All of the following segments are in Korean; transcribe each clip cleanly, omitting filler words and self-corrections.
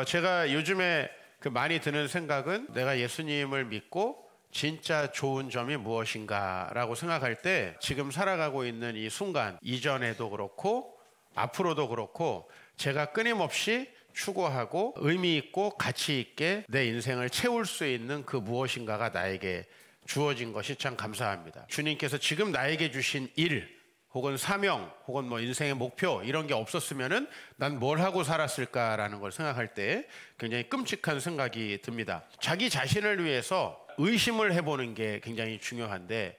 제가 요즘에 많이 드는 생각은 내가 예수님을 믿고 진짜 좋은 점이 무엇인가라고 생각할 때 지금 살아가고 있는 이 순간 이전에도 그렇고 앞으로도 그렇고 제가 끊임없이 추구하고 의미 있고 가치 있게 내 인생을 채울 수 있는 그 무엇인가가 나에게 주어진 것이 참 감사합니다. 주님께서 지금 나에게 주신 일 혹은 사명 혹은 인생의 목표 이런 게 없었으면은 난 뭘 하고 살았을까라는 걸 생각할 때 굉장히 끔찍한 생각이 듭니다. 자기 자신을 위해서 의심을 해보는 게 굉장히 중요한데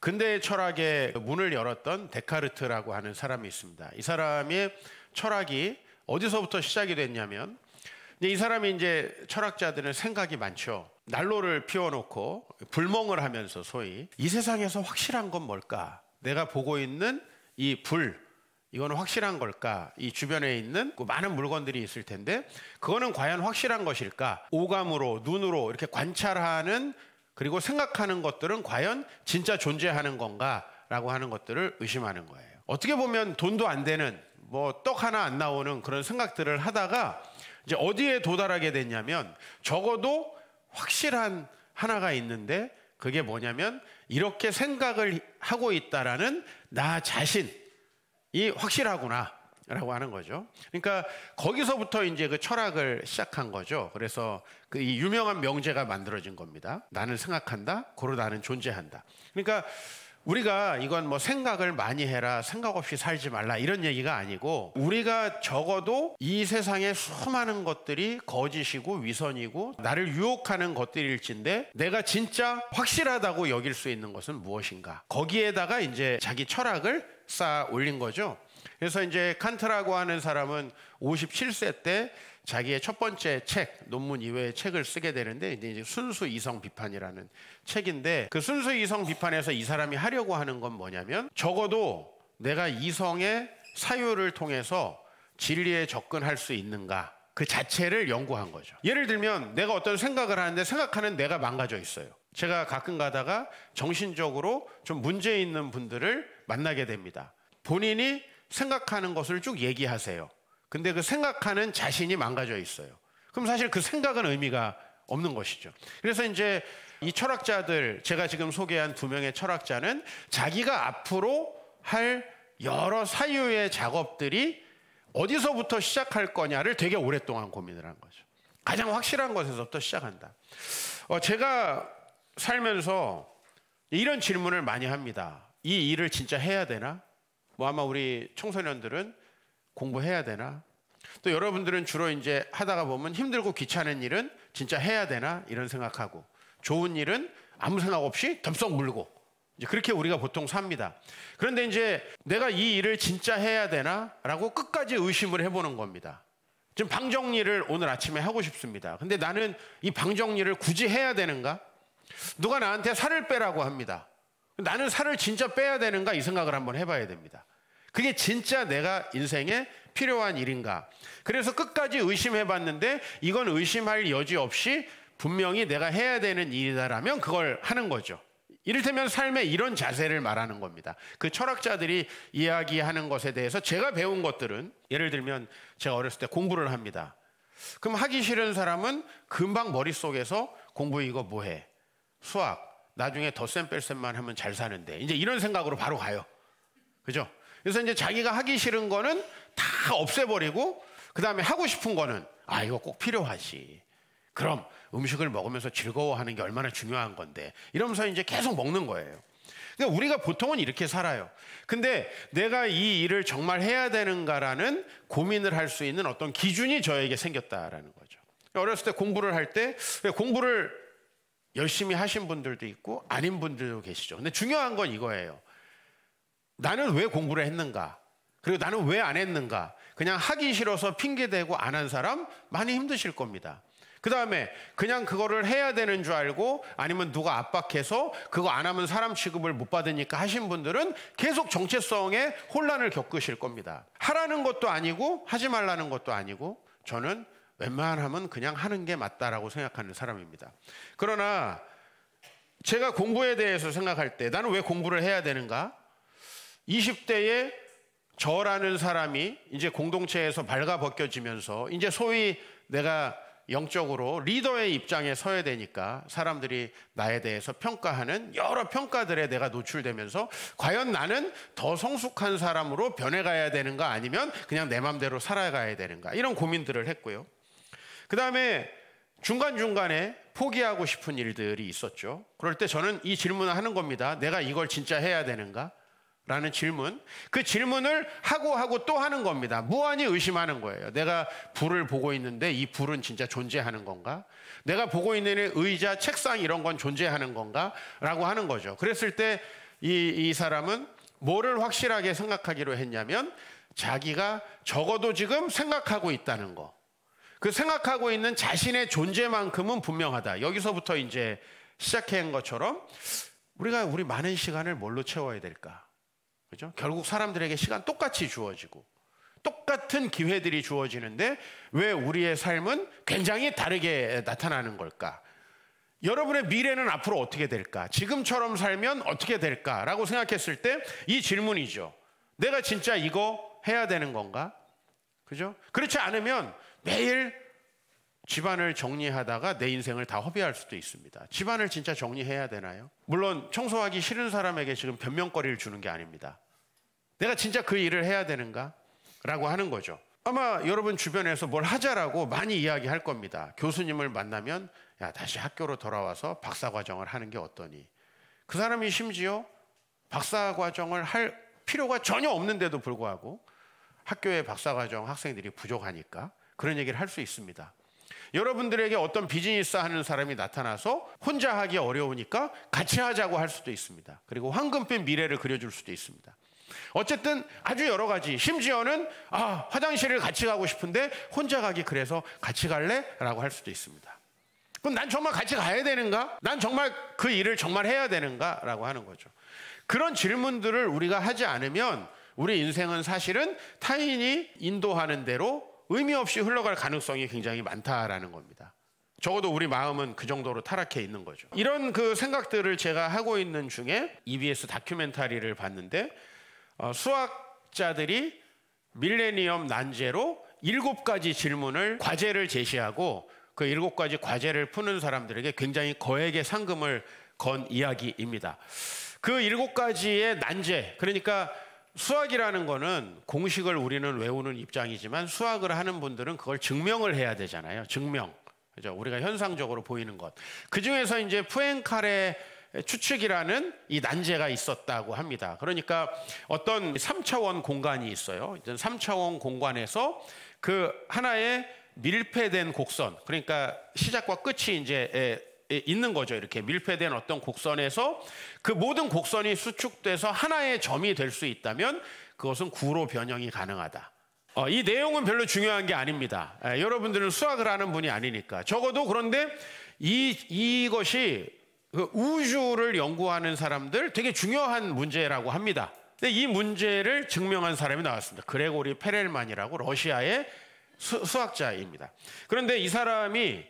근대의 철학의 문을 열었던 데카르트라고 하는 사람이 있습니다. 이 사람의 철학이 어디서부터 시작이 됐냐면 이 사람이 이제 철학자들은 생각이 많죠. 난로를 피워놓고 불멍을 하면서 소위 이 세상에서 확실한 건 뭘까? 내가 보고 있는 이 불, 이거는 확실한 걸까? 이 주변에 있는 많은 물건들이 있을 텐데 그거는 과연 확실한 것일까? 오감으로, 눈으로 이렇게 관찰하는 그리고 생각하는 것들은 과연 진짜 존재하는 건가? 라고 하는 것들을 의심하는 거예요. 어떻게 보면 돈도 안 되는 떡 하나 안 나오는 그런 생각들을 하다가 이제 어디에 도달하게 됐냐면 적어도 확실한 하나가 있는데 그게 뭐냐면 이렇게 생각을 하고 있다라는 나 자신이 확실하구나 라고 하는 거죠. 그러니까 거기서부터 이제 그 철학을 시작한 거죠. 그래서 이 유명한 명제가 만들어진 겁니다. 나는 생각한다, 고로 나는 존재한다. 그러니까 우리가 이건 생각을 많이 해라, 생각 없이 살지 말라 이런 얘기가 아니고 우리가 적어도 이 세상에 수많은 것들이 거짓이고 위선이고 나를 유혹하는 것들일진데 내가 진짜 확실하다고 여길 수 있는 것은 무엇인가? 거기에다가 이제 자기 철학을 쌓아 올린 거죠. 그래서 이제 칸트라고 하는 사람은 57세 때 자기의 첫 번째 책, 논문 이외의 책을 쓰게 되는데 이제 순수 이성 비판이라는 책인데 그 순수 이성 비판에서 이 사람이 하려고 하는 건 뭐냐면 적어도 내가 이성의 사유를 통해서 진리에 접근할 수 있는가 그 자체를 연구한 거죠. 예를 들면 내가 어떤 생각을 하는데 생각하는 내가 망가져 있어요. 제가 가끔 가다가 정신적으로 좀 문제 있는 분들을 만나게 됩니다. 본인이 생각하는 것을 쭉 얘기하세요. 근데 그 생각하는 자신이 망가져 있어요. 그럼 사실 그 생각은 의미가 없는 것이죠. 그래서 이제 이 철학자들, 제가 지금 소개한 2명의 철학자는 자기가 앞으로 할 여러 사유의 작업들이 어디서부터 시작할 거냐를 되게 오랫동안 고민을 한 거죠. 가장 확실한 것에서부터 시작한다. 제가 살면서 이런 질문을 많이 합니다. 이 일을 진짜 해야 되나? 아마 우리 청소년들은 공부해야 되나? 또 여러분들은 주로 이제 하다가 보면 힘들고 귀찮은 일은 진짜 해야 되나? 이런 생각하고 좋은 일은 아무 생각 없이 덥석 물고 이제 그렇게 우리가 보통 삽니다. 그런데 이제 내가 이 일을 진짜 해야 되나? 라고 끝까지 의심을 해보는 겁니다. 지금 방 정리를 오늘 아침에 하고 싶습니다. 근데 나는 이 방 정리를 굳이 해야 되는가? 누가 나한테 살을 빼라고 합니다. 나는 살을 진짜 빼야 되는가? 이 생각을 한번 해봐야 됩니다. 그게 진짜 내가 인생에 필요한 일인가? 그래서 끝까지 의심해봤는데 이건 의심할 여지 없이 분명히 내가 해야 되는 일이다라면 그걸 하는 거죠. 이를테면 삶의 이런 자세를 말하는 겁니다. 그 철학자들이 이야기하는 것에 대해서 제가 배운 것들은 예를 들면 제가 어렸을 때 공부를 합니다. 그럼 하기 싫은 사람은 금방 머릿속에서 공부 이거 뭐해? 수학. 나중에 덧셈 뺄셈만 하면 잘 사는데 이제 이런 생각으로 바로 가요. 그죠? 그래서 이제 자기가 하기 싫은 거는 다 없애버리고 그 다음에 하고 싶은 거는 이거 꼭 필요하지. 그럼 음식을 먹으면서 즐거워하는 게 얼마나 중요한 건데 이러면서 이제 계속 먹는 거예요. 그러니까 우리가 보통은 이렇게 살아요. 근데 내가 이 일을 정말 해야 되는가라는 고민을 할 수 있는 어떤 기준이 저에게 생겼다라는 거죠. 어렸을 때 공부를 할 때 공부를 열심히 하신 분들도 있고 아닌 분들도 계시죠. 근데 중요한 건 이거예요. 나는 왜 공부를 했는가? 그리고 나는 왜 안 했는가? 그냥 하기 싫어서 핑계대고 안 한 사람 많이 힘드실 겁니다. 그 다음에 그냥 그거를 해야 되는 줄 알고 아니면 누가 압박해서 그거 안 하면 사람 취급을 못 받으니까 하신 분들은 계속 정체성에 혼란을 겪으실 겁니다. 하라는 것도 아니고 하지 말라는 것도 아니고 저는 웬만하면 그냥 하는 게 맞다라고 생각하는 사람입니다. 그러나 제가 공부에 대해서 생각할 때 나는 왜 공부를 해야 되는가? 20대에 저라는 사람이 이제 공동체에서 발가벗겨지면서 이제 소위 내가 영적으로 리더의 입장에 서야 되니까 사람들이 나에 대해서 평가하는 여러 평가들에 내가 노출되면서 과연 나는 더 성숙한 사람으로 변해가야 되는가 아니면 그냥 내 맘대로 살아가야 되는가 이런 고민들을 했고요. 그 다음에 중간중간에 포기하고 싶은 일들이 있었죠. 그럴 때 저는 이 질문을 하는 겁니다. 내가 이걸 진짜 해야 되는가? 라는 질문. 그 질문을 하고 또 하는 겁니다. 무한히 의심하는 거예요. 내가 불을 보고 있는데 이 불은 진짜 존재하는 건가? 내가 보고 있는 의자, 책상 이런 건 존재하는 건가? 라고 하는 거죠. 그랬을 때 이 사람은 뭐를 확실하게 생각하기로 했냐면 자기가 적어도 지금 생각하고 있다는 거. 그 생각하고 있는 자신의 존재만큼은 분명하다. 여기서부터 이제 시작한 것처럼 우리가 우리 많은 시간을 뭘로 채워야 될까? 그죠? 결국 사람들에게 시간 똑같이 주어지고 똑같은 기회들이 주어지는데 왜 우리의 삶은 굉장히 다르게 나타나는 걸까? 여러분의 미래는 앞으로 어떻게 될까? 지금처럼 살면 어떻게 될까? 라고 생각했을 때 이 질문이죠. 내가 진짜 이거 해야 되는 건가? 그죠? 그렇지 않으면 매일 집안을 정리하다가 내 인생을 다 허비할 수도 있습니다. 집안을 진짜 정리해야 되나요? 물론 청소하기 싫은 사람에게 지금 변명거리를 주는 게 아닙니다. 내가 진짜 그 일을 해야 되는가? 라고 하는 거죠. 아마 여러분 주변에서 뭘 하자라고 많이 이야기할 겁니다. 교수님을 만나면 야, 다시 학교로 돌아와서 박사과정을 하는 게 어떠니? 그 사람이 심지어 박사과정을 할 필요가 전혀 없는데도 불구하고 학교에 박사과정 학생들이 부족하니까 그런 얘기를 할 수 있습니다. 여러분들에게 어떤 비즈니스 하는 사람이 나타나서 혼자 하기 어려우니까 같이 하자고 할 수도 있습니다. 그리고 황금빛 미래를 그려줄 수도 있습니다. 어쨌든 아주 여러 가지, 심지어는 화장실을 같이 가고 싶은데 혼자 가기 그래서 같이 갈래? 라고 할 수도 있습니다. 그럼 난 정말 같이 가야 되는가? 난 정말 그 일을 정말 해야 되는가? 라고 하는 거죠. 그런 질문들을 우리가 하지 않으면 우리 인생은 사실은 타인이 인도하는 대로 의미 없이 흘러갈 가능성이 굉장히 많다라는 겁니다. 적어도 우리 마음은 그 정도로 타락해 있는 거죠. 이런 그 생각들을 제가 하고 있는 중에 EBS 다큐멘터리를 봤는데 수학자들이 밀레니엄 난제로 7가지 질문을 과제를 제시하고 그 7가지 과제를 푸는 사람들에게 굉장히 거액의 상금을 건 이야기입니다. 그 7가지의 난제, 그러니까 수학이라는 거는 공식을 우리는 외우는 입장이지만 수학을 하는 분들은 그걸 증명을 해야 되잖아요. 증명. 그죠? 우리가 현상적으로 보이는 것. 그 중에서 이제 푸엔카레 추측이라는 이 난제가 있었다고 합니다. 그러니까 어떤 3차원 공간이 있어요. 3차원 공간에서 그 하나의 밀폐된 곡선, 그러니까 시작과 끝이 이제 있는 거죠. 이렇게 밀폐된 어떤 곡선에서 그 모든 곡선이 수축돼서 하나의 점이 될 수 있다면 그것은 구로 변형이 가능하다. 이 내용은 별로 중요한 게 아닙니다. 여러분들은 수학을 하는 분이 아니니까. 적어도 그런데 이것이 그 우주를 연구하는 사람들 되게 중요한 문제라고 합니다. 근데 이 문제를 증명한 사람이 나왔습니다. 그레고리 페렐만이라고 러시아의 수학자입니다. 그런데 이 사람이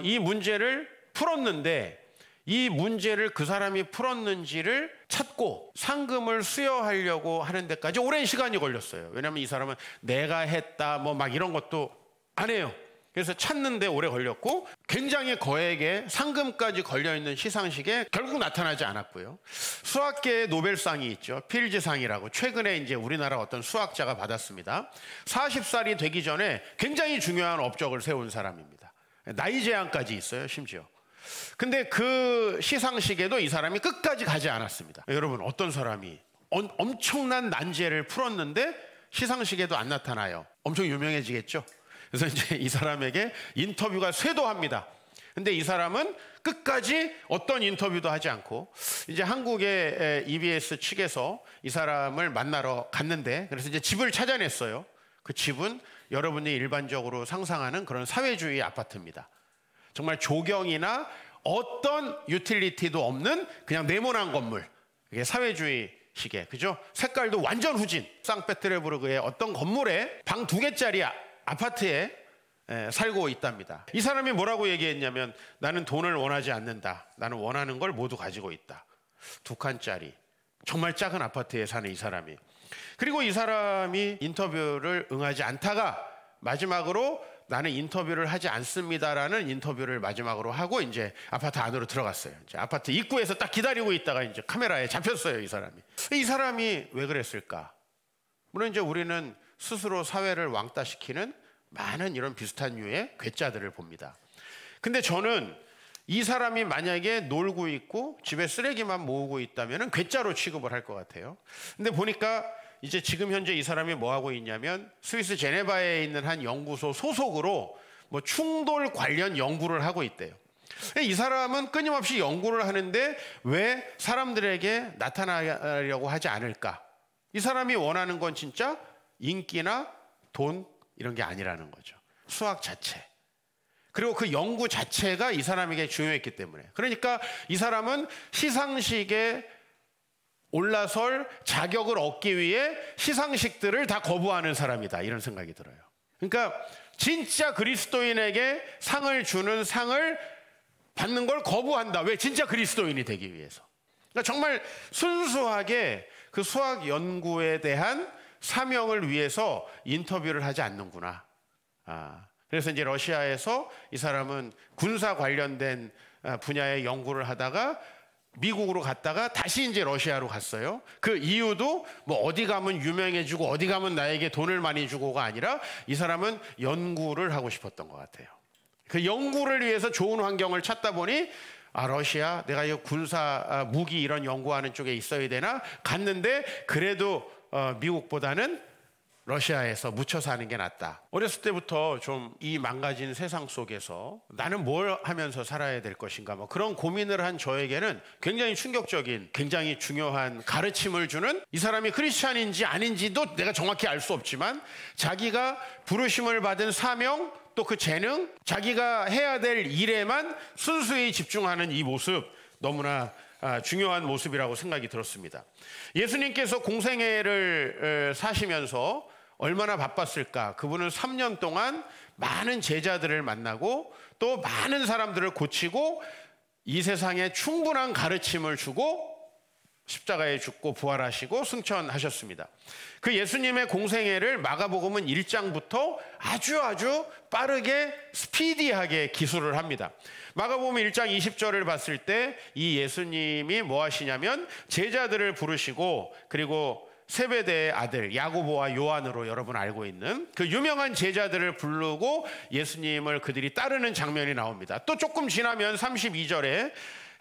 이 문제를 풀었는데 이 문제를 그 사람이 풀었는지를 찾고 상금을 수여하려고 하는 데까지 오랜 시간이 걸렸어요. 왜냐하면 이 사람은 내가 했다 뭐 막 이런 것도 안 해요. 그래서 찾는데 오래 걸렸고 굉장히 거액의 상금까지 걸려있는 시상식에 결국 나타나지 않았고요. 수학계의 노벨상이 있죠. 필즈상이라고 최근에 이제 우리나라 어떤 수학자가 받았습니다. 40살이 되기 전에 굉장히 중요한 업적을 세운 사람입니다. 나이 제한까지 있어요, 심지어. 근데 그 시상식에도 이 사람이 끝까지 가지 않았습니다. 여러분, 어떤 사람이 엄청난 난제를 풀었는데 시상식에도 안 나타나요? 엄청 유명해지겠죠? 그래서 이제 이 사람에게 인터뷰가 쇄도합니다. 근데 이 사람은 끝까지 어떤 인터뷰도 하지 않고 이제 한국의 EBS 측에서 이 사람을 만나러 갔는데 그래서 이제 집을 찾아냈어요. 그 집은 여러분이 일반적으로 상상하는 그런 사회주의 아파트입니다. 정말 조경이나 어떤 유틸리티도 없는 그냥 네모난 건물. 이게 사회주의식의, 그죠? 색깔도 완전 후진. 상페테르부르크의 어떤 건물에 방 2개짜리 아파트에 살고 있답니다. 이 사람이 뭐라고 얘기했냐면 나는 돈을 원하지 않는다. 나는 원하는 걸 모두 가지고 있다. 2칸짜리 정말 작은 아파트에 사는 이 사람이. 그리고 이 사람이 인터뷰를 응하지 않다가 마지막으로 나는 인터뷰를 하지 않습니다라는 인터뷰를 마지막으로 하고 이제 아파트 안으로 들어갔어요. 이제 아파트 입구에서 딱 기다리고 있다가 이제 카메라에 잡혔어요, 이 사람이. 이 사람이 왜 그랬을까? 물론 이제 우리는 스스로 사회를 왕따시키는 많은 이런 비슷한 류의 괴짜들을 봅니다. 근데 저는 이 사람이 만약에 놀고 있고 집에 쓰레기만 모으고 있다면 괴짜로 취급을 할 것 같아요. 근데 보니까 이제 지금 현재 이 사람이 뭐 하고 있냐면 스위스 제네바에 있는 한 연구소 소속으로 뭐 충돌 관련 연구를 하고 있대요. 이 사람은 끊임없이 연구를 하는데 왜 사람들에게 나타나려고 하지 않을까? 이 사람이 원하는 건 진짜 인기나 돈 이런 게 아니라는 거죠. 수학 자체. 그리고 그 연구 자체가 이 사람에게 중요했기 때문에. 그러니까 이 사람은 시상식에 올라설 자격을 얻기 위해 시상식들을 다 거부하는 사람이다, 이런 생각이 들어요. 그러니까 진짜 그리스도인에게 상을 주는 상을 받는 걸 거부한다. 왜? 진짜 그리스도인이 되기 위해서. 그러니까 정말 순수하게 그 수학 연구에 대한 사명을 위해서 인터뷰를 하지 않는구나. 그래서 이제 러시아에서 이 사람은 군사 관련된 분야의 연구를 하다가 미국으로 갔다가 다시 이제 러시아로 갔어요. 그 이유도 뭐 어디 가면 유명해지고 어디 가면 나에게 돈을 많이 주고가 아니라 이 사람은 연구를 하고 싶었던 것 같아요. 그 연구를 위해서 좋은 환경을 찾다 보니 러시아, 내가 이 군사 무기 이런 연구하는 쪽에 있어야 되나 갔는데 그래도 미국보다는 러시아에서 묻혀 사는 게 낫다. 어렸을 때부터 좀 이 망가진 세상 속에서 나는 뭘 하면서 살아야 될 것인가 뭐 그런 고민을 한 저에게는 굉장히 충격적인, 굉장히 중요한 가르침을 주는, 이 사람이 크리스찬인지 아닌지도 내가 정확히 알 수 없지만 자기가 부르심을 받은 사명, 또 그 재능, 자기가 해야 될 일에만 순수히 집중하는 이 모습, 너무나 중요한 모습이라고 생각이 들었습니다. 예수님께서 공생애를 사시면서 얼마나 바빴을까? 그분은 3년 동안 많은 제자들을 만나고 또 많은 사람들을 고치고 이 세상에 충분한 가르침을 주고 십자가에 죽고 부활하시고 승천하셨습니다. 그 예수님의 공생애를 마가복음은 1장부터 아주 빠르게 스피디하게 기술을 합니다. 마가복음 1장 20절을 봤을 때 이 예수님이 뭐 하시냐면 제자들을 부르시고, 그리고 세베대의 아들 야고보와 요한으로 여러분 알고 있는 그 유명한 제자들을 부르고 예수님을 그들이 따르는 장면이 나옵니다. 또 조금 지나면 32절에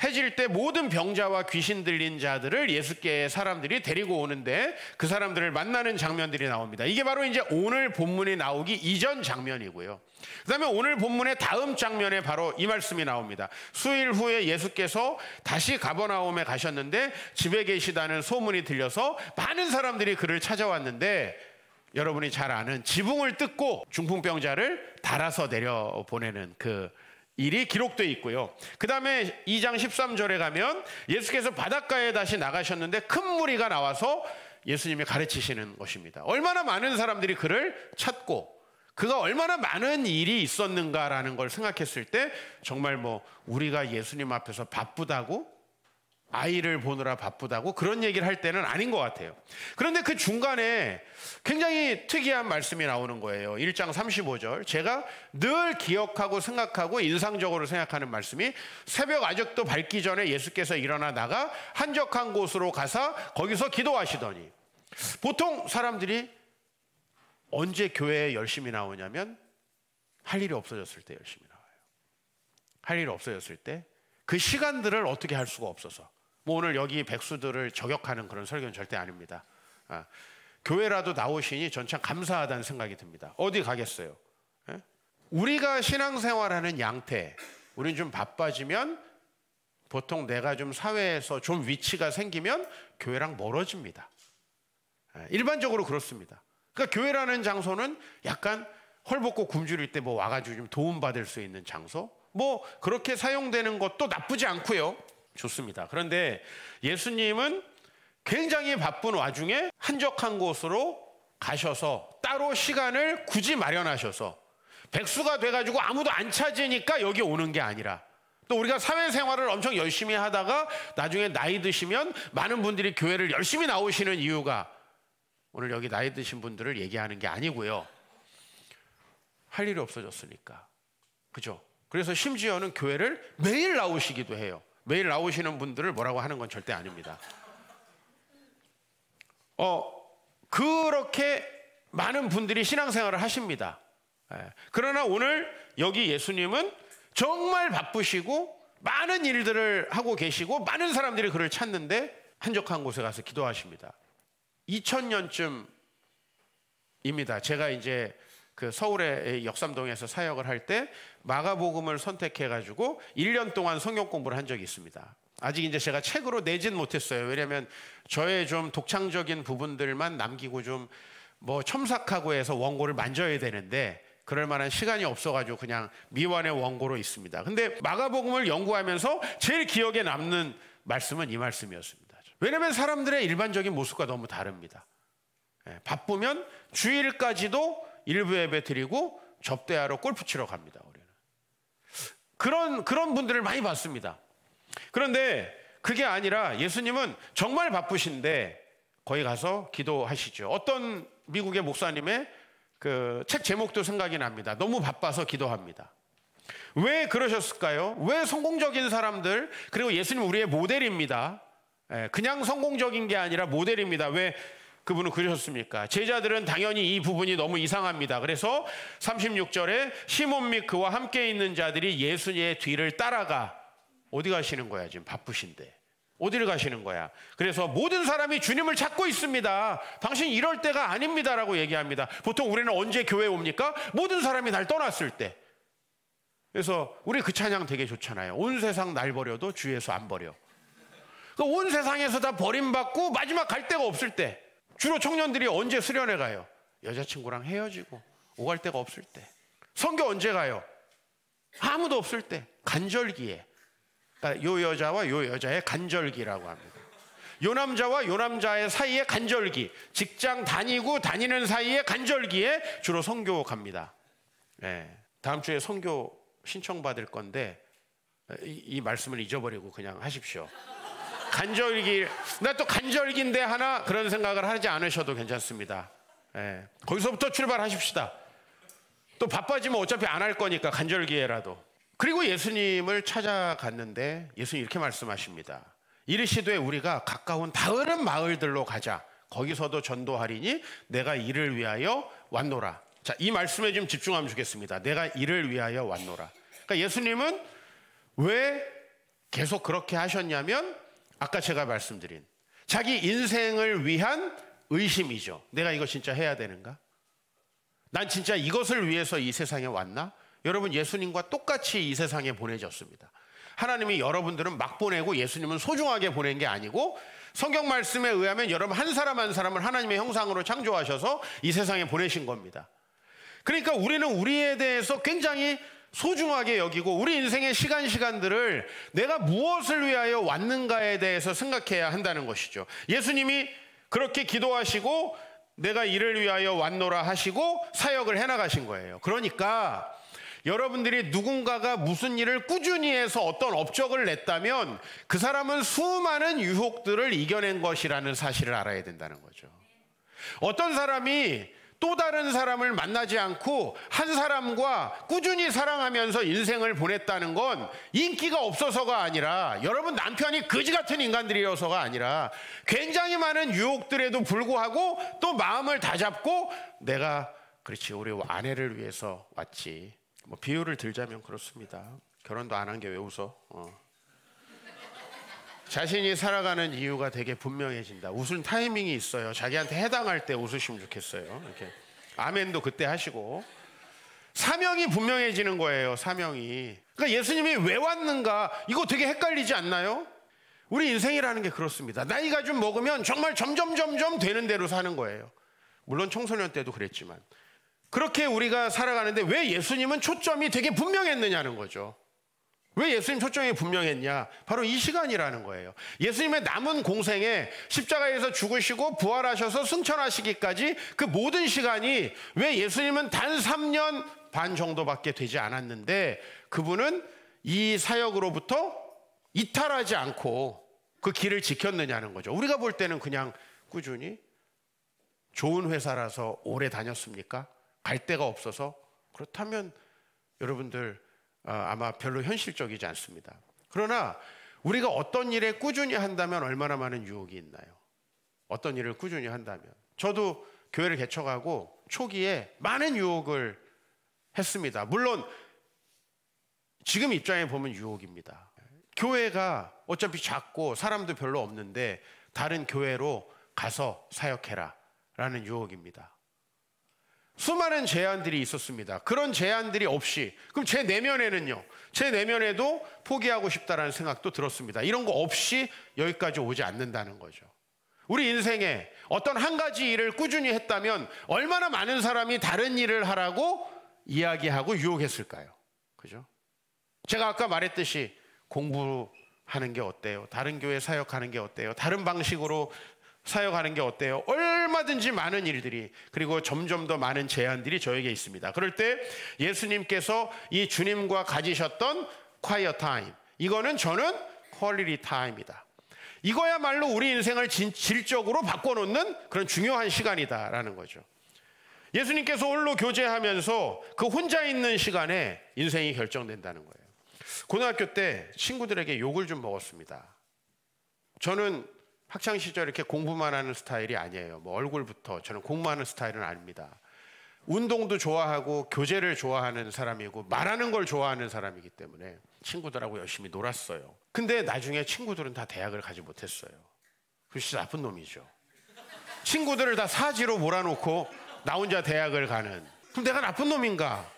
해질 때 모든 병자와 귀신 들린 자들을 예수께 사람들이 데리고 오는데 그 사람들을 만나는 장면들이 나옵니다. 이게 바로 이제 오늘 본문이 나오기 이전 장면이고요. 그 다음에 오늘 본문의 다음 장면에 바로 이 말씀이 나옵니다. 수일 후에 예수께서 다시 가버나움에 가셨는데 집에 계시다는 소문이 들려서 많은 사람들이 그를 찾아왔는데 여러분이 잘 아는 지붕을 뜯고 중풍병자를 달아서 내려보내는 그 일이 기록되어 있고요. 그 다음에 2장 13절에 가면 예수께서 바닷가에 다시 나가셨는데 큰 무리가 나와서 예수님이 가르치시는 것입니다. 얼마나 많은 사람들이 그를 찾고 그가 얼마나 많은 일이 있었는가라는 걸 생각했을 때 정말 뭐 우리가 예수님 앞에서 바쁘다고, 아이를 보느라 바쁘다고 그런 얘기를 할 때는 아닌 것 같아요. 그런데 그 중간에 굉장히 특이한 말씀이 나오는 거예요. 1장 35절. 제가 늘 기억하고 생각하고 인상적으로 생각하는 말씀이, 새벽 아직도 밝기 전에 예수께서 일어나 나가 한적한 곳으로 가사 거기서 기도하시더니. 보통 사람들이 언제 교회에 열심히 나오냐면 할 일이 없어졌을 때 열심히 나와요. 할 일이 없어졌을 때 그 시간들을 어떻게 할 수가 없어서. 뭐 오늘 여기 백수들을 저격하는 그런 설교는 절대 아닙니다. 교회라도 나오시니 전 참 감사하다는 생각이 듭니다. 어디 가겠어요? 우리가 신앙생활하는 양태, 우린 좀 바빠지면 보통 내가 좀 사회에서 좀 위치가 생기면 교회랑 멀어집니다. 일반적으로 그렇습니다. 그러니까 교회라는 장소는 약간 헐벗고 굶주릴 때 뭐 와가지고 좀 도움받을 수 있는 장소, 뭐 그렇게 사용되는 것도 나쁘지 않고요. 좋습니다. 그런데 예수님은 굉장히 바쁜 와중에 한적한 곳으로 가셔서 따로 시간을 굳이 마련하셔서 백수가 돼가지고 아무도 안 찾으니까 여기 오는 게 아니라, 또 우리가 사회생활을 엄청 열심히 하다가 나중에 나이 드시면 많은 분들이 교회를 열심히 나오시는 이유가 오늘 여기 나이 드신 분들을 얘기하는 게 아니고요. 할 일이 없어졌으니까. 그죠? 그래서 심지어는 교회를 매일 나오시기도 해요. 매일 나오시는 분들을 뭐라고 하는 건 절대 아닙니다. 그렇게 많은 분들이 신앙생활을 하십니다. 그러나 오늘 여기 예수님은 정말 바쁘시고 많은 일들을 하고 계시고 많은 사람들이 그를 찾는데 한적한 곳에 가서 기도하십니다. 2000년쯤입니다. 제가 이제 그 서울의 역삼동에서 사역을 할 때 마가복음을 선택해가지고 1년 동안 성경 공부를 한 적이 있습니다. 아직 이제 제가 책으로 내진 못했어요. 왜냐하면 저의 좀 독창적인 부분들만 남기고 좀 뭐 첨삭하고 해서 원고를 만져야 되는데 그럴 만한 시간이 없어가지고 그냥 미완의 원고로 있습니다. 근데 마가복음을 연구하면서 제일 기억에 남는 말씀은 이 말씀이었습니다. 왜냐하면 사람들의 일반적인 모습과 너무 다릅니다. 바쁘면 주일까지도 일부 예배 드리고 접대하러 골프 치러 갑니다. 우리는 그런 분들을 많이 봤습니다. 그런데 그게 아니라 예수님은 정말 바쁘신데 거기 가서 기도하시죠. 어떤 미국의 목사님의 그 책 제목도 생각이 납니다. 너무 바빠서 기도합니다. 왜 그러셨을까요? 왜 성공적인 사람들, 그리고 예수님 우리의 모델입니다. 그냥 성공적인 게 아니라 모델입니다. 왜 그분은 그러셨습니까? 제자들은 당연히 이 부분이 너무 이상합니다. 그래서 36절에 시몬 및 그와 함께 있는 자들이 예수님의 뒤를 따라가. 어디 가시는 거야? 지금 바쁘신데 어디를 가시는 거야? 그래서 모든 사람이 주님을 찾고 있습니다. 당신 이럴 때가 아닙니다라고 얘기합니다. 보통 우리는 언제 교회에 옵니까? 모든 사람이 날 떠났을 때. 그래서 우리 그 찬양 되게 좋잖아요. 온 세상 날 버려도 주 예수 안 버려. 온 세상에서 다 버림받고 마지막 갈 데가 없을 때, 주로 청년들이 언제 수련회 가요? 여자친구랑 헤어지고 오갈 데가 없을 때. 선교 언제 가요? 아무도 없을 때. 간절기에. 요 여자와 요 여자의 간절기라고 합니다. 요 남자와 요 남자의 사이의 간절기, 직장 다니고 다니는 사이의 간절기에 주로 선교 갑니다. 다음 주에 선교 신청받을 건데 이 말씀을 잊어버리고 그냥 하십시오. 간절기, 나 또 간절기인데 하나, 그런 생각을 하지 않으셔도 괜찮습니다. 거기서부터 출발하십시다. 또 바빠지면 어차피 안 할 거니까 간절기에라도. 그리고 예수님을 찾아갔는데 예수님 이렇게 말씀하십니다. 이르시되 우리가 가까운 다른 마을들로 가자. 거기서도 전도하리니 내가 이를 위하여 왔노라. 자, 이 말씀에 좀 집중하면 좋겠습니다. 내가 이를 위하여 왔노라. 그러니까 예수님은 왜 계속 그렇게 하셨냐면 아까 제가 말씀드린 자기 인생을 위한 의심이죠. 내가 이거 진짜 해야 되는가? 난 진짜 이것을 위해서 이 세상에 왔나? 여러분, 예수님과 똑같이 이 세상에 보내졌습니다. 하나님이 여러분들은 막 보내고 예수님은 소중하게 보낸 게 아니고 성경 말씀에 의하면 여러분 한 사람 한 사람을 하나님의 형상으로 창조하셔서 이 세상에 보내신 겁니다. 그러니까 우리는 우리에 대해서 굉장히 소중하게 여기고 우리 인생의 시간들을 내가 무엇을 위하여 왔는가에 대해서 생각해야 한다는 것이죠. 예수님이 그렇게 기도하시고 내가 이를 위하여 왔노라 하시고 사역을 해나가신 거예요. 그러니까 여러분들이 누군가가 무슨 일을 꾸준히 해서 어떤 업적을 냈다면 그 사람은 수많은 유혹들을 이겨낸 것이라는 사실을 알아야 된다는 거죠. 어떤 사람이 또 다른 사람을 만나지 않고 한 사람과 꾸준히 사랑하면서 인생을 보냈다는 건 인기가 없어서가 아니라, 여러분 남편이 거지 같은 인간들이어서가 아니라 굉장히 많은 유혹들에도 불구하고 또 마음을 다잡고 내가 그렇지 우리 아내를 위해서 왔지. 뭐 비유를 들자면 그렇습니다. 결혼도 안 한 게 왜 웃어? 자신이 살아가는 이유가 되게 분명해진다. 웃을 타이밍이 있어요. 자기한테 해당할 때 웃으시면 좋겠어요. 이렇게 아멘도 그때 하시고. 사명이 분명해지는 거예요. 사명이. 그러니까 예수님이 왜 왔는가, 이거 되게 헷갈리지 않나요? 우리 인생이라는 게 그렇습니다. 나이가 좀 먹으면 정말 점점 되는 대로 사는 거예요. 물론 청소년 때도 그랬지만. 그렇게 우리가 살아가는데 왜 예수님은 초점이 되게 분명했느냐는 거죠. 왜 예수님 초점이 분명했냐? 바로 이 시간이라는 거예요. 예수님의 남은 공생에 십자가에서 죽으시고 부활하셔서 승천하시기까지 그 모든 시간이 왜 예수님은 단 3년 반 정도밖에 되지 않았는데 그분은 이 사역으로부터 이탈하지 않고 그 길을 지켰느냐는 거죠. 우리가 볼 때는 그냥 꾸준히 좋은 회사라서 오래 다녔습니까? 갈 데가 없어서? 그렇다면 여러분들 아마 별로 현실적이지 않습니다. 그러나 우리가 어떤 일에 꾸준히 한다면 얼마나 많은 유혹이 있나요? 어떤 일을 꾸준히 한다면. 저도 교회를 개척하고 초기에 많은 유혹을 했습니다. 물론 지금 입장에 보면 유혹입니다. 교회가 어차피 작고 사람도 별로 없는데 다른 교회로 가서 사역해라 라는 유혹입니다. 수많은 제안들이 있었습니다. 그런 제안들이 없이 그럼 제 내면에는요, 제 내면에도 포기하고 싶다라는 생각도 들었습니다. 이런 거 없이 여기까지 오지 않는다는 거죠. 우리 인생에 어떤 한 가지 일을 꾸준히 했다면 얼마나 많은 사람이 다른 일을 하라고 이야기하고 유혹했을까요? 그죠? 제가 아까 말했듯이 공부하는 게 어때요? 다른 교회 사역하는 게 어때요? 다른 방식으로 사역하는 게 어때요? 얼마든지 많은 일들이, 그리고 점점 더 많은 제안들이 저에게 있습니다. 그럴 때 예수님께서 이 주님과 가지셨던 quiet time, 이거는 저는 quality time이다. 이거야말로 우리 인생을 질적으로 바꿔놓는 그런 중요한 시간이다라는 거죠. 예수님께서 홀로 교제하면서 그 혼자 있는 시간에 인생이 결정된다는 거예요. 고등학교 때 친구들에게 욕을 좀 먹었습니다. 저는 학창시절 이렇게 공부만 하는 스타일이 아니에요. 뭐 얼굴부터 저는 공부하는 스타일은 아닙니다. 운동도 좋아하고 교제를 좋아하는 사람이고 말하는 걸 좋아하는 사람이기 때문에 친구들하고 열심히 놀았어요. 근데 나중에 친구들은 다 대학을 가지 못했어요. 그 진짜 나쁜 놈이죠. 친구들을 다 사지로 몰아놓고 나 혼자 대학을 가는. 그럼 내가 나쁜 놈인가?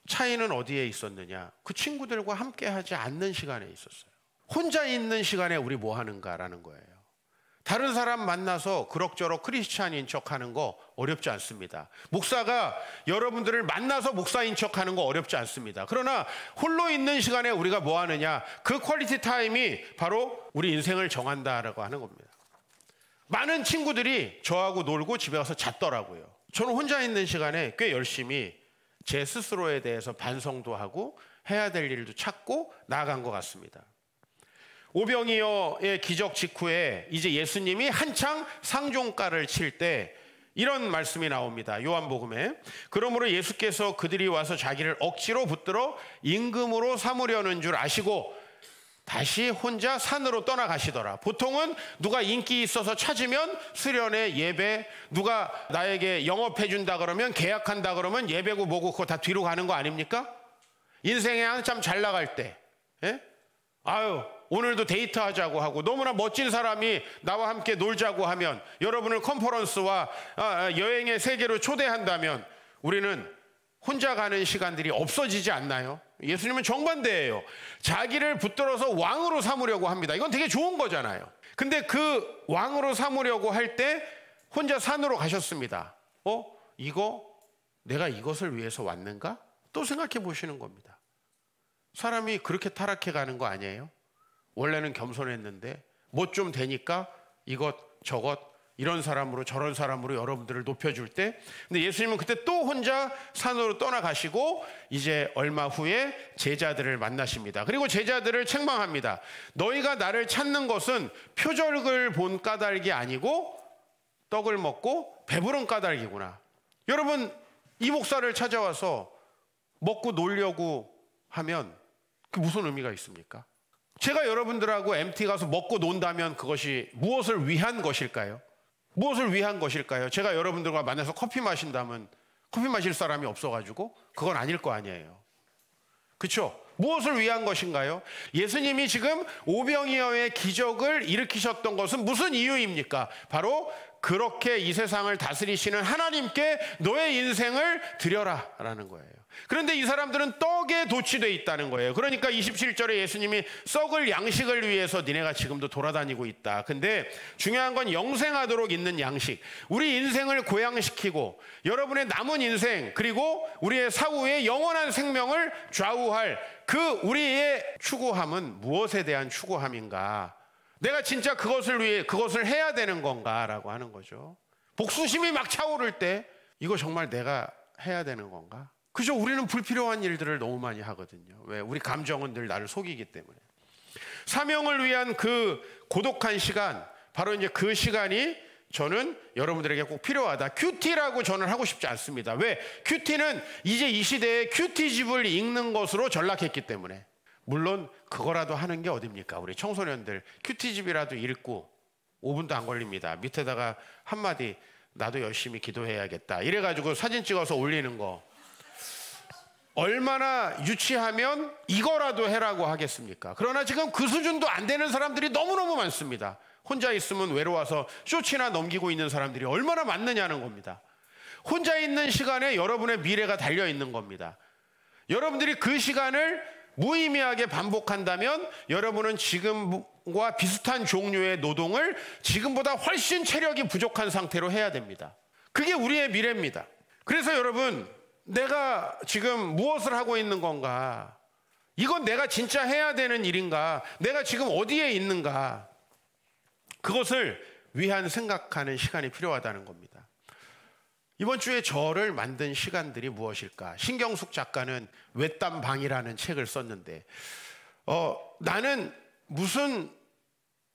차이는 어디에 있었느냐? 그 친구들과 함께 하지 않는 시간에 있었어요. 혼자 있는 시간에 우리 뭐 하는가라는 거예요. 다른 사람 만나서 그럭저럭 크리스찬인 척하는 거 어렵지 않습니다. 목사가 여러분들을 만나서 목사인 척하는 거 어렵지 않습니다. 그러나 홀로 있는 시간에 우리가 뭐 하느냐, 그 퀄리티 타임이 바로 우리 인생을 정한다라고 하는 겁니다. 많은 친구들이 저하고 놀고 집에 가서 잤더라고요. 저는 혼자 있는 시간에 꽤 열심히 제 스스로에 대해서 반성도 하고 해야 될 일도 찾고 나아간 것 같습니다. 오병이어의 기적 직후에 이제 예수님이 한창 상종가를 칠 때 이런 말씀이 나옵니다. 요한복음에. 그러므로 예수께서 그들이 와서 자기를 억지로 붙들어 임금으로 삼으려는 줄 아시고 다시 혼자 산으로 떠나가시더라. 보통은 누가 인기 있어서 찾으면 수련회, 예배, 누가 나에게 영업해 준다 그러면, 계약한다 그러면 예배고 뭐고 그거 다 뒤로 가는 거 아닙니까? 인생에 한참 잘 나갈 때, 예? 아유 오늘도 데이트하자고 하고 너무나 멋진 사람이 나와 함께 놀자고 하면, 여러분을 컨퍼런스와 여행의 세계로 초대한다면 우리는 혼자 가는 시간들이 없어지지 않나요? 예수님은 정반대예요. 자기를 붙들어서 왕으로 삼으려고 합니다. 이건 되게 좋은 거잖아요. 근데 그 왕으로 삼으려고 할 때 혼자 산으로 가셨습니다. 내가 이것을 위해서 왔는가? 또 생각해 보시는 겁니다. 사람이 그렇게 타락해 가는 거 아니에요? 원래는 겸손했는데 뭐 좀 되니까 이것 저것 이런 사람으로 저런 사람으로 여러분들을 높여줄 때, 근데 예수님은 그때 또 혼자 산으로 떠나가시고 이제 얼마 후에 제자들을 만나십니다. 그리고 제자들을 책망합니다. 너희가 나를 찾는 것은 표적을 본 까닭이 아니고 떡을 먹고 배부른 까닭이구나. 여러분, 이 목사를 찾아와서 먹고 놀려고 하면 그 무슨 의미가 있습니까? 제가 여러분들하고 MT 가서 먹고 논다면 그것이 무엇을 위한 것일까요? 무엇을 위한 것일까요? 제가 여러분들과 만나서 커피 마신다면 커피 마실 사람이 없어가지고 그건 아닐 거 아니에요. 그렇죠? 무엇을 위한 것인가요? 예수님이 지금 오병이어의 기적을 일으키셨던 것은 무슨 이유입니까? 바로 그렇게 이 세상을 다스리시는 하나님께 너의 인생을 드려라 라는 거예요. 그런데 이 사람들은 떡에 도취되어 있다는 거예요. 그러니까 27절에 예수님이 썩을 양식을 위해서 니네가 지금도 돌아다니고 있다. 근데 중요한 건 영생하도록 있는 양식, 우리 인생을 고양시키고 여러분의 남은 인생 그리고 우리의 사후의 영원한 생명을 좌우할 그 우리의 추구함은 무엇에 대한 추구함인가? 내가 진짜 그것을 위해 그것을 해야 되는 건가? 라고 하는 거죠. 복수심이 막 차오를 때 이거 정말 내가 해야 되는 건가? 그죠? 우리는 불필요한 일들을 너무 많이 하거든요. 왜? 우리 감정은 늘 나를 속이기 때문에. 사명을 위한 그 고독한 시간, 바로 이제 그 시간이 저는 여러분들에게 꼭 필요하다. 큐티라고 저는 하고 싶지 않습니다. 왜? 큐티는 이제 이 시대에 큐티집을 읽는 것으로 전락했기 때문에. 물론 그거라도 하는 게 어딥니까? 우리 청소년들 큐티집이라도 읽고 5분도 안 걸립니다. 밑에다가 한마디 나도 열심히 기도해야겠다 이래가지고 사진 찍어서 올리는 거 얼마나 유치하면 이거라도 해라고 하겠습니까? 그러나 지금 그 수준도 안 되는 사람들이 너무너무 많습니다. 혼자 있으면 외로워서 쇼츠나 넘기고 있는 사람들이 얼마나 많느냐는 겁니다. 혼자 있는 시간에 여러분의 미래가 달려있는 겁니다. 여러분들이 그 시간을 무의미하게 반복한다면 여러분은 지금과 비슷한 종류의 노동을 지금보다 훨씬 체력이 부족한 상태로 해야 됩니다. 그게 우리의 미래입니다. 그래서 여러분, 내가 지금 무엇을 하고 있는 건가? 이건 내가 진짜 해야 되는 일인가? 내가 지금 어디에 있는가? 그것을 위한 생각하는 시간이 필요하다는 겁니다. 이번 주에 저를 만든 시간들이 무엇일까? 신경숙 작가는 외딴방이라는 책을 썼는데 나는 무슨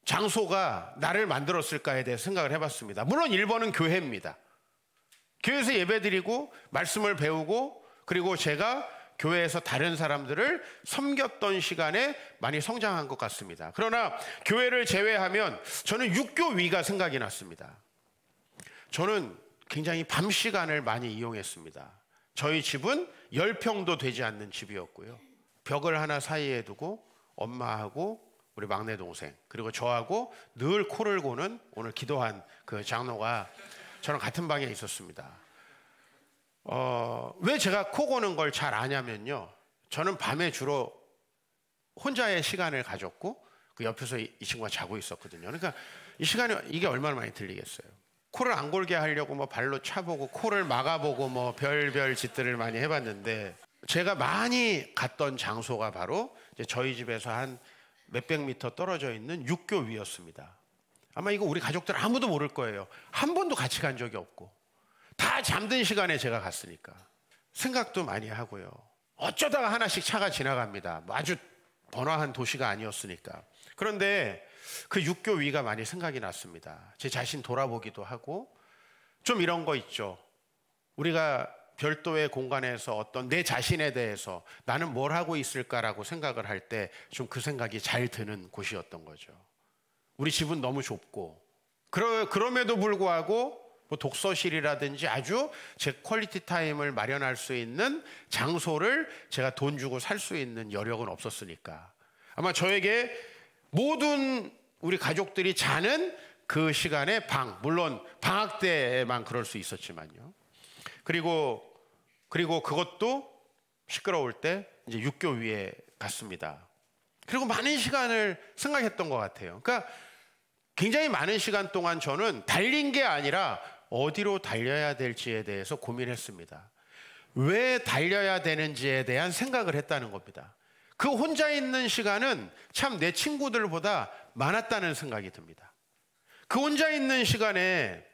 장소가 나를 만들었을까에 대해 생각을 해봤습니다. 물론 1번은 교회입니다. 교회에서 예배드리고 말씀을 배우고 그리고 제가 교회에서 다른 사람들을 섬겼던 시간에 많이 성장한 것 같습니다. 그러나 교회를 제외하면 저는 육교위가 생각이 났습니다. 저는 굉장히 밤 시간을 많이 이용했습니다. 저희 집은 10평도 되지 않는 집이었고요. 벽을 하나 사이에 두고 엄마하고 우리 막내 동생 그리고 저하고 늘 코를 고는 오늘 기도한 그 장로가 저랑 같은 방에 있었습니다. 왜 제가 코 고는 걸 잘 아냐면요. 저는 밤에 주로 혼자의 시간을 가졌고 그 옆에서 이 친구가 자고 있었거든요. 그러니까 이 시간에 이게 얼마나 많이 들리겠어요. 코를 안 골게 하려고 뭐 발로 차보고 코를 막아보고 뭐 별별 짓들을 많이 해봤는데 제가 많이 갔던 장소가 바로 이제 저희 집에서 한 몇백 미터 떨어져 있는 육교위였습니다. 아마 이거 우리 가족들 아무도 모를 거예요. 한 번도 같이 간 적이 없고 다 잠든 시간에 제가 갔으니까 생각도 많이 하고요. 어쩌다가 하나씩 차가 지나갑니다. 아주 번화한 도시가 아니었으니까. 그런데 그 육교위가 많이 생각이 났습니다. 제 자신 돌아보기도 하고 좀 이런 거 있죠. 우리가 별도의 공간에서 어떤 내 자신에 대해서 나는 뭘 하고 있을까라고 생각을 할 때 좀 그 생각이 잘 드는 곳이었던 거죠. 우리 집은 너무 좁고 그럼에도 불구하고 뭐 독서실이라든지 아주 제 퀄리티 타임을 마련할 수 있는 장소를 제가 돈 주고 살 수 있는 여력은 없었으니까 아마 저에게 모든 우리 가족들이 자는 그 시간에 물론 방학 때만 그럴 수 있었지만요. 그리고 그것도 시끄러울 때 이제 육교위에 갔습니다. 그리고 많은 시간을 생각했던 것 같아요. 그러니까 굉장히 많은 시간 동안 저는 달린 게 아니라 어디로 달려야 될지에 대해서 고민했습니다. 왜 달려야 되는지에 대한 생각을 했다는 겁니다. 그 혼자 있는 시간은 참 내 친구들보다 많았다는 생각이 듭니다. 그 혼자 있는 시간에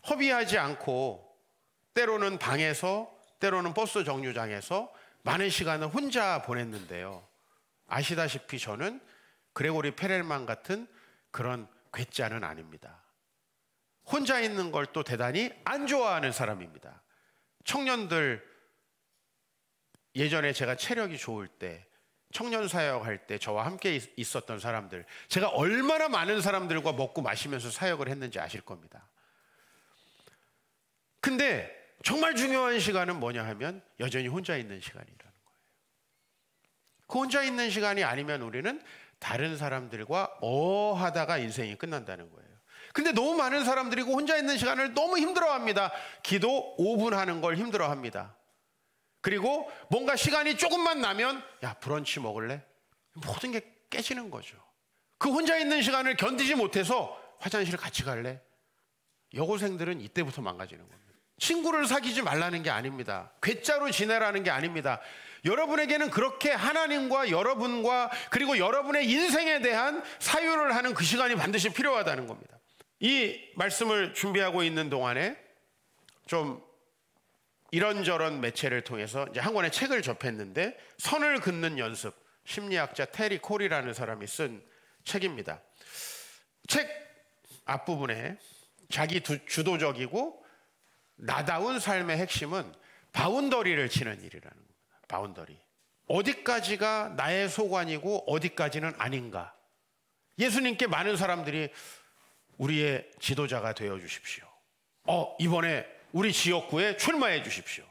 허비하지 않고 때로는 방에서 때로는 버스 정류장에서 많은 시간을 혼자 보냈는데요. 아시다시피 저는 그레고리 페렐만 같은 그런 괴짜는 아닙니다. 혼자 있는 걸 또 대단히 안 좋아하는 사람입니다. 청년들 예전에 제가 체력이 좋을 때 청년 사역할 때 저와 함께 있었던 사람들 제가 얼마나 많은 사람들과 먹고 마시면서 사역을 했는지 아실 겁니다. 근데 정말 중요한 시간은 뭐냐 하면 여전히 혼자 있는 시간이라는 거예요. 그 혼자 있는 시간이 아니면 우리는 다른 사람들과 하다가 인생이 끝난다는 거예요. 근데 너무 많은 사람들이 혼자 있는 시간을 너무 힘들어합니다. 기도 5분 하는 걸 힘들어합니다. 그리고 뭔가 시간이 조금만 나면 야 브런치 먹을래? 모든 게 깨지는 거죠. 그 혼자 있는 시간을 견디지 못해서 화장실 같이 갈래? 여고생들은 이때부터 망가지는 겁니다. 친구를 사귀지 말라는 게 아닙니다. 괴짜로 지내라는 게 아닙니다. 여러분에게는 그렇게 하나님과 여러분과 그리고 여러분의 인생에 대한 사유를 하는 그 시간이 반드시 필요하다는 겁니다. 이 말씀을 준비하고 있는 동안에 좀 이런저런 매체를 통해서 이제 한 권의 책을 접했는데 선을 긋는 연습, 심리학자 테리 콜이라는 사람이 쓴 책입니다. 책 앞부분에 자기 주도적이고 나다운 삶의 핵심은 바운더리를 치는 일이라는 겁니다. 바운더리. 어디까지가 나의 소관이고 어디까지는 아닌가. 예수님께 많은 사람들이 우리의 지도자가 되어 주십시오. 이번에 우리 지역구에 출마해 주십시오.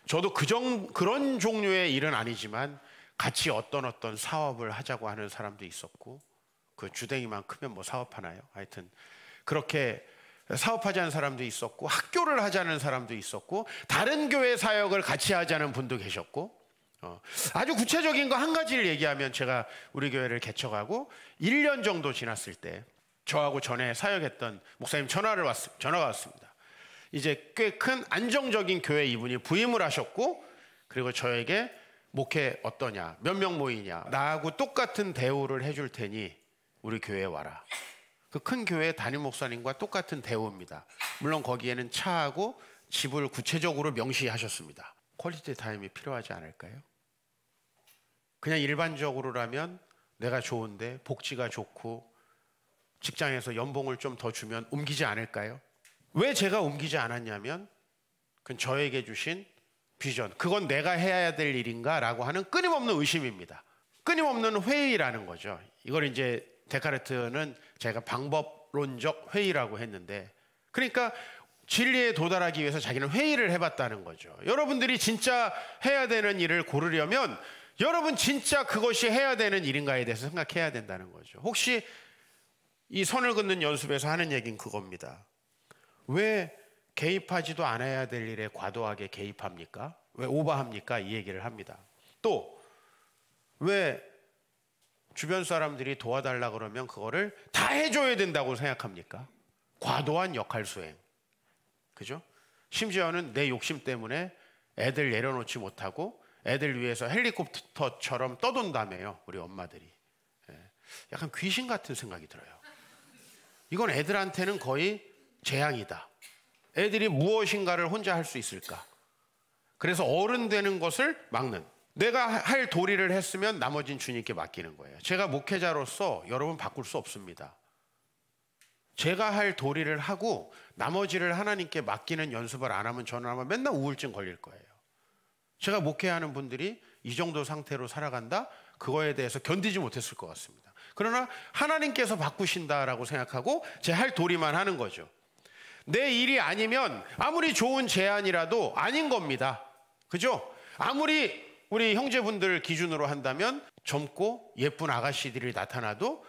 저도 그런 종류의 일은 아니지만 같이 어떤 사업을 하자고 하는 사람도 있었고, 그 주댕이만 크면 뭐 사업하나요? 하여튼 그렇게 사업하자는 사람도 있었고, 학교를 하자는 사람도 있었고, 다른 교회 사역을 같이 하자는 분도 계셨고, 아주 구체적인 거 한 가지를 얘기하면, 제가 우리 교회를 개척하고 1년 정도 지났을 때 저하고 전에 사역했던 목사님 전화가 왔습니다. 이제 꽤 큰 안정적인 교회 이분이 부임을 하셨고, 그리고 저에게 목회 어떠냐, 몇 명 모이냐, 나하고 똑같은 대우를 해줄 테니 우리 교회에 와라. 그 큰 교회 담임 목사님과 똑같은 대우입니다. 물론 거기에는 차하고 집을 구체적으로 명시하셨습니다. 퀄리티 타임이 필요하지 않을까요? 그냥 일반적으로라면 내가 좋은데 복지가 좋고 직장에서 연봉을 좀 더 주면 옮기지 않을까요? 왜 제가 옮기지 않았냐면, 그건 저에게 주신 비전, 그건 내가 해야 될 일인가 라고 하는 끊임없는 의심입니다. 끊임없는 회의라는 거죠. 이걸 이제 데카르트는 제가 방법론적 회의라고 했는데, 그러니까 진리에 도달하기 위해서 자기는 회의를 해봤다는 거죠. 여러분들이 진짜 해야 되는 일을 고르려면 여러분 진짜 그것이 해야 되는 일인가에 대해서 생각해야 된다는 거죠. 혹시 이 선을 긋는 연습에서 하는 얘기는 그겁니다. 왜 개입하지도 않아야 될 일에 과도하게 개입합니까? 왜 오버합니까? 이 얘기를 합니다. 또 왜 주변 사람들이 도와달라 그러면 그거를 다 해줘야 된다고 생각합니까? 과도한 역할 수행. 그죠? 심지어는 내 욕심 때문에 애들 내려놓지 못하고 애들 위해서 헬리콥터처럼 떠돈다며요, 우리 엄마들이. 약간 귀신 같은 생각이 들어요. 이건 애들한테는 거의 재앙이다. 애들이 무엇인가를 혼자 할 수 있을까? 그래서 어른 되는 것을 막는, 내가 할 도리를 했으면 나머지는 주님께 맡기는 거예요. 제가 목회자로서 여러분 바꿀 수 없습니다. 제가 할 도리를 하고 나머지를 하나님께 맡기는 연습을 안 하면 저는 아마 맨날 우울증 걸릴 거예요. 제가 목회하는 분들이 이 정도 상태로 살아간다? 그거에 대해서 견디지 못했을 것 같습니다. 그러나 하나님께서 바꾸신다라고 생각하고 제 할 도리만 하는 거죠. 내 일이 아니면 아무리 좋은 제안이라도 아닌 겁니다. 그죠? 아무리 우리 형제분들 기준으로 한다면 젊고 예쁜 아가씨들이 나타나도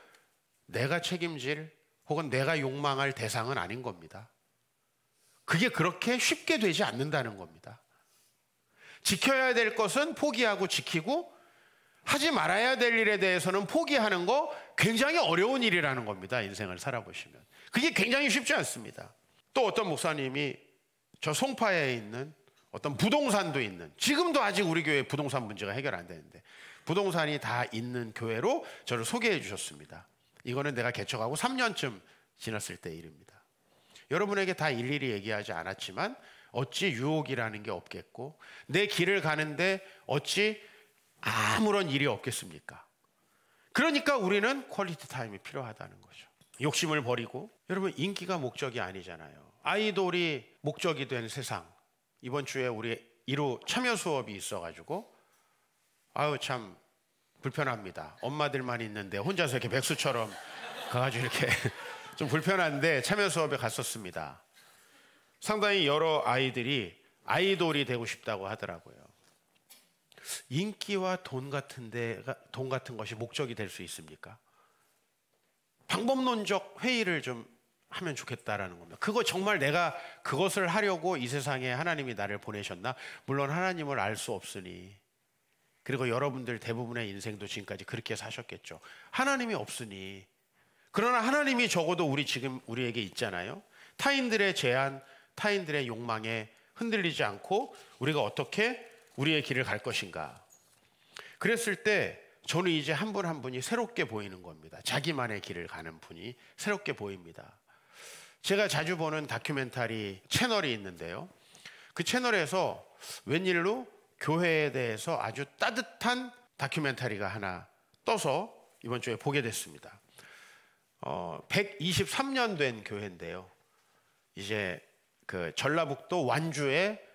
내가 책임질 혹은 내가 욕망할 대상은 아닌 겁니다. 그게 그렇게 쉽게 되지 않는다는 겁니다. 지켜야 될 것은 포기하고 지키고, 하지 말아야 될 일에 대해서는 포기하는 거 굉장히 어려운 일이라는 겁니다. 인생을 살아보시면. 그게 굉장히 쉽지 않습니다. 또 어떤 목사님이 저 송파에 있는 어떤 부동산도 있는, 지금도 아직 우리 교회 부동산 문제가 해결 안 되는데 부동산이 다 있는 교회로 저를 소개해 주셨습니다. 이거는 내가 개척하고 3년쯤 지났을 때 일입니다. 여러분에게 다 일일이 얘기하지 않았지만 어찌 유혹이라는 게 없겠고 내 길을 가는데 어찌 아무런 일이 없겠습니까? 그러니까 우리는 퀄리티 타임이 필요하다는 거죠. 욕심을 버리고, 여러분 인기가 목적이 아니잖아요. 아이돌이 목적이 된 세상. 이번 주에 우리 1호 참여 수업이 있어가지고 아유 참 불편합니다. 엄마들만 있는데 혼자서 이렇게 백수처럼 가가지고 이렇게 좀 불편한데 참여 수업에 갔었습니다. 상당히 여러 아이들이 아이돌이 되고 싶다고 하더라고요. 인기와 돈 같은 것이 목적이 될 수 있습니까? 방법론적 회의를 좀 하면 좋겠다라는 겁니다. 그거 정말 내가 그것을 하려고 이 세상에 하나님이 나를 보내셨나? 물론 하나님을 알 수 없으니, 그리고 여러분들 대부분의 인생도 지금까지 그렇게 사셨겠죠. 하나님이 없으니. 그러나 하나님이 적어도 우리에게 있잖아요. 타인들의 제안, 타인들의 욕망에 흔들리지 않고 우리가 어떻게 우리의 길을 갈 것인가. 그랬을 때 저는 이제 한 분 한 분이 새롭게 보이는 겁니다. 자기만의 길을 가는 분이 새롭게 보입니다. 제가 자주 보는 다큐멘터리 채널이 있는데요. 그 채널에서 웬일로 교회에 대해서 아주 따뜻한 다큐멘터리가 하나 떠서 이번 주에 보게 됐습니다. 123년 된 교회인데요. 이제 그 전라북도 완주에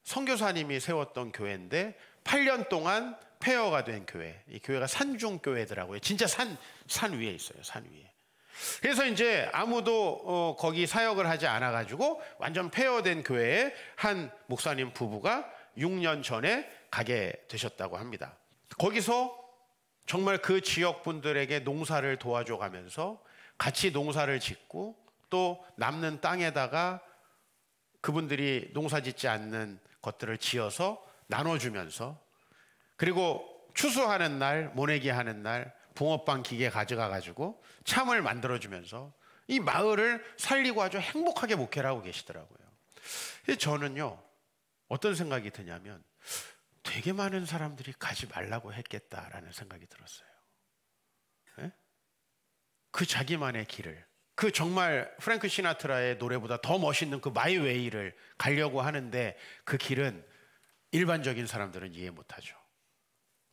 선교사님이 세웠던 교회인데 8년 동안 폐허가 된 교회. 이 교회가 산중교회더라고요. 진짜 산 위에 있어요. 산 위에. 그래서 이제 아무도 거기 사역을 하지 않아가지고 완전 폐허된 교회에 한 목사님 부부가 6년 전에 가게 되셨다고 합니다. 거기서 정말 그 지역 분들에게 농사를 도와줘 가면서 같이 농사를 짓고 또 남는 땅에다가 그분들이 농사 짓지 않는 것들을 지어서 나눠주면서, 그리고 추수하는 날, 모내기 하는 날 붕어빵 기계 가져가 가지고 참을 만들어주면서 이 마을을 살리고 아주 행복하게 목회를 하고 계시더라고요. 저는요, 어떤 생각이 드냐면 되게 많은 사람들이 가지 말라고 했겠다라는 생각이 들었어요. 네? 그 자기만의 길을, 그 정말 프랭크 시나트라의 노래보다 더 멋있는 그 마이 웨이를 가려고 하는데 그 길은 일반적인 사람들은 이해 못하죠.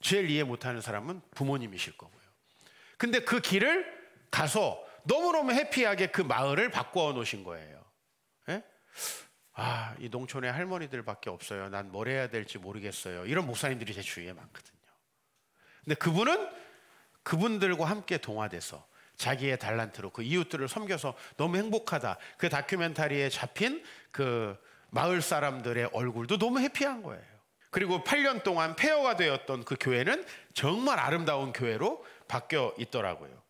제일 이해 못하는 사람은 부모님이실 거고요. 근데 그 길을 가서 너무너무 해피하게 그 마을을 바꾸어 놓으신 거예요. 네? 이 농촌에 할머니들밖에 없어요. 난 뭘 해야 될지 모르겠어요. 이런 목사님들이 제 주위에 많거든요. 근데 그분은 그분들과 함께 동화돼서 자기의 달란트로 그 이웃들을 섬겨서 너무 행복하다. 그 다큐멘터리에 잡힌 그 마을 사람들의 얼굴도 너무 해피한 거예요. 그리고 8년 동안 폐허가 되었던 그 교회는 정말 아름다운 교회로 바뀌어 있더라고요.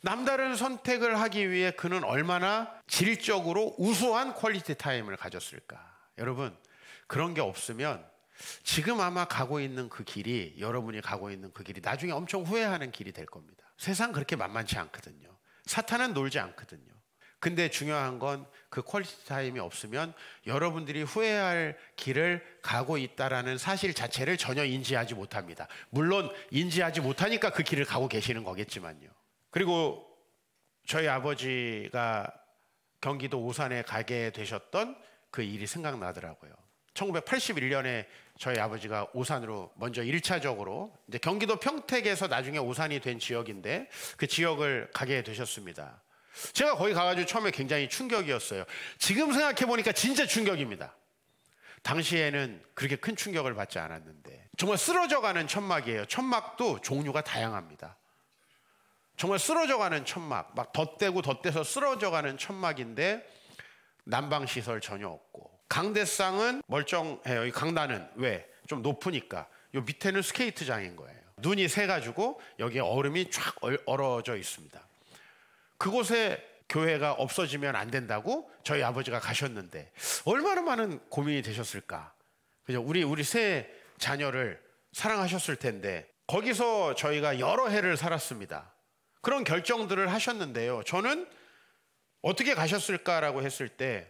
남다른 선택을 하기 위해 그는 얼마나 질적으로 우수한 퀄리티 타임을 가졌을까. 여러분, 그런 게 없으면 지금 아마 가고 있는 그 길이, 여러분이 가고 있는 그 길이 나중에 엄청 후회하는 길이 될 겁니다. 세상 그렇게 만만치 않거든요. 사탄은 놀지 않거든요. 근데 중요한 건 그 퀄리티 타임이 없으면 여러분들이 후회할 길을 가고 있다라는 사실 자체를 전혀 인지하지 못합니다. 물론 인지하지 못하니까 그 길을 가고 계시는 거겠지만요. 그리고 저희 아버지가 경기도 오산에 가게 되셨던 그 일이 생각나더라고요. 1981년에 저희 아버지가 오산으로 먼저 1차적으로 이제 경기도 평택에서 나중에 오산이 된 지역인데 그 지역을 가게 되셨습니다. 제가 거기 가가지고 처음에 굉장히 충격이었어요. 지금 생각해보니까 진짜 충격입니다. 당시에는 그렇게 큰 충격을 받지 않았는데 정말 쓰러져가는 천막이에요. 천막도 종류가 다양합니다. 정말 쓰러져가는 천막, 막 덧대고 덧대서 쓰러져가는 천막인데 난방시설 전혀 없고, 강대상은 멀쩡해요. 이 강단은 왜? 좀 높으니까. 요 밑에는 스케이트장인 거예요. 눈이 새가지고 여기에 얼음이 쫙 얼어져 있습니다. 그곳에 교회가 없어지면 안 된다고 저희 아버지가 가셨는데 얼마나 많은 고민이 되셨을까. 그죠? 우리 세 자녀를 사랑하셨을 텐데 거기서 저희가 여러 해를 살았습니다. 그런 결정들을 하셨는데요. 저는 어떻게 가셨을까라고 했을 때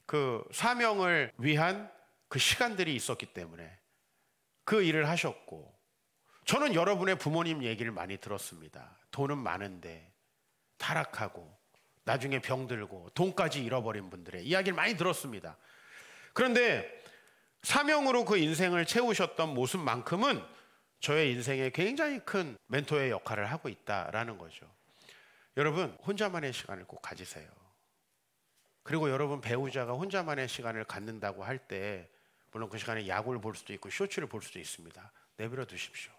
그 사명을 위한 그 시간들이 있었기 때문에 그 일을 하셨고, 저는 여러분의 부모님 얘기를 많이 들었습니다. 돈은 많은데 타락하고 나중에 병들고 돈까지 잃어버린 분들의 이야기를 많이 들었습니다. 그런데 사명으로 그 인생을 채우셨던 모습만큼은 저의 인생에 굉장히 큰 멘토의 역할을 하고 있다라는 거죠. 여러분, 혼자만의 시간을 꼭 가지세요. 그리고 여러분, 배우자가 혼자만의 시간을 갖는다고 할 때 물론 그 시간에 야구를 볼 수도 있고 쇼츠를 볼 수도 있습니다. 내버려 두십시오.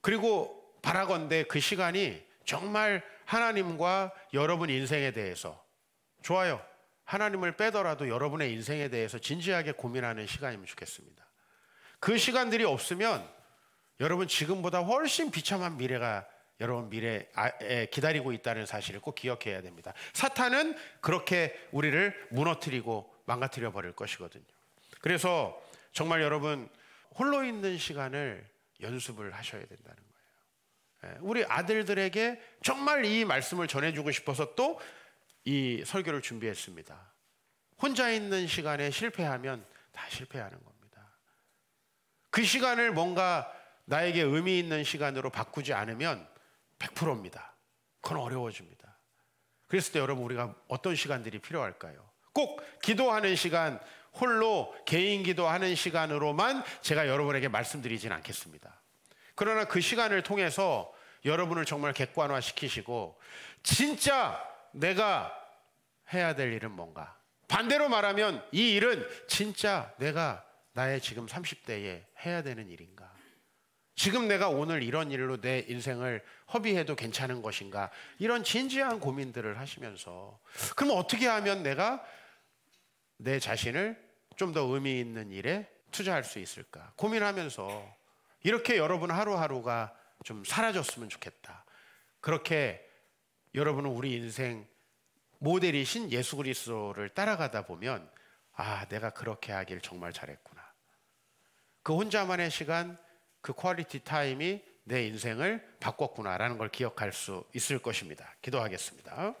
그리고 바라건대 그 시간이 정말 하나님과 여러분 인생에 대해서, 좋아요, 하나님을 빼더라도 여러분의 인생에 대해서 진지하게 고민하는 시간이면 좋겠습니다. 그 시간들이 없으면 여러분 지금보다 훨씬 비참한 미래가 여러분 미래에 기다리고 있다는 사실을 꼭 기억해야 됩니다. 사탄은 그렇게 우리를 무너뜨리고 망가뜨려 버릴 것이거든요. 그래서 정말 여러분 홀로 있는 시간을 연습을 하셔야 된다는 거예요. 우리 아들들에게 정말 이 말씀을 전해주고 싶어서 또 이 설교를 준비했습니다. 혼자 있는 시간에 실패하면 다 실패하는 겁니다. 그 시간을 뭔가 나에게 의미 있는 시간으로 바꾸지 않으면 100%입니다. 그건 어려워집니다. 그랬을 때 여러분, 우리가 어떤 시간들이 필요할까요? 꼭 기도하는 시간, 홀로 개인 기도하는 시간으로만 제가 여러분에게 말씀드리진 않겠습니다. 그러나 그 시간을 통해서 여러분을 정말 객관화시키시고 진짜 내가 해야 될 일은 뭔가? 반대로 말하면 이 일은 진짜 내가 나의 지금 30대에 해야 되는 일인가? 지금 내가 오늘 이런 일로 내 인생을 허비해도 괜찮은 것인가? 이런 진지한 고민들을 하시면서 그럼 어떻게 하면 내가 내 자신을 좀 더 의미 있는 일에 투자할 수 있을까? 고민하면서 이렇게 여러분 하루하루가 좀 사라졌으면 좋겠다. 그렇게 여러분은 우리 인생 모델이신 예수 그리스도를 따라가다 보면 아, 내가 그렇게 하길 정말 잘했구나. 그 혼자만의 시간, 그 퀄리티 타임이 내 인생을 바꿨구나라는 걸 기억할 수 있을 것입니다. 기도하겠습니다.